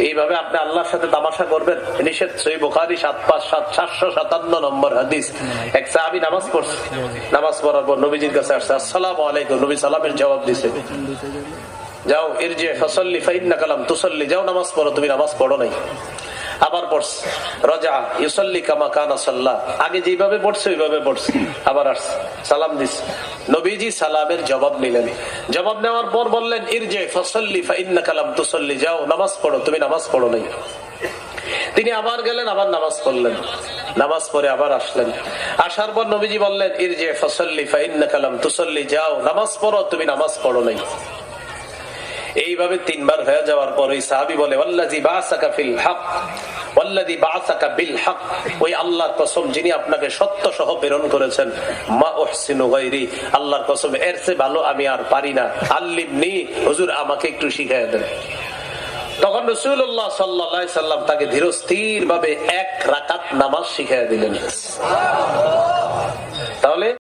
এইভাবে আপনি আল্লাহর সাথে তামাশা করবেন, নিষেধ। সহিহ বুখারী 757 নম্বর হাদিস। এক সাহাবী নামাজ পড়ছে, নামাজ পড়ার পর নবীজির কাছে আসছে, আসসালামু আলাইকুম। নবী সালামের জবাব দিছে, যাও ইরজি ফাসাল্লি ফাইন্নাকা লাম তুসাল্লি, যাও নামাজ পড়ো, তুমি নামাজ পড়ো নাই। আবার পড়ছে, রাজা ইউসাল্লি কামা কানা সাল্লাহ, আগে যেভাবে পড়ছে ওইভাবে পড়ছে। আবার আসছে, সালাম দিছে, নবীজি সালামের জবাব নিলেন। জবাব নেওয়ার পর বললেন, ইরজি ফাসাল্লি ফাইন্নাকা লাম তুসাল্লি, যাও নামাজ পড়ো, তুমি নামাজ পড়ো নাই। তিনি আবার গেলেন, আবার নামাজ পড়লেন, নামাজ পড়ে আবার আসলেন। আসার পর নবীজি বললেন, ইরজি ফাসাল্লি ফাইন্নাকা লাম তুসাল্লি, যাও নামাজ পড়ো, তুমি নামাজ পড়ো নাই। এইভাবে 3 বার হয়ে যাওয়ার পর ওই সাহাবী বলে, ওয়াল্লাযী বা'সাকা ফিল হক ওয়াল্লাযী বা'সাকা বিল হক, ওই আল্লাহর কসম যিনি আপনাকে সত্য সহ প্রেরণ করেছেন, মা উহসিনু গায়রি, আল্লাহর কসম এর চেয়ে ভালো আমি আর পারি না, আল্লিমনি, হুজুর আমাকে একটু শিখিয়ে দেন। তখন রাসূলুল্লাহ সাল্লাল্লাহু আলাইহি সাল্লাম তাকে ধীরস্থির ভাবে 1 রাকাত নামাজ শিখিয়ে দিলেন।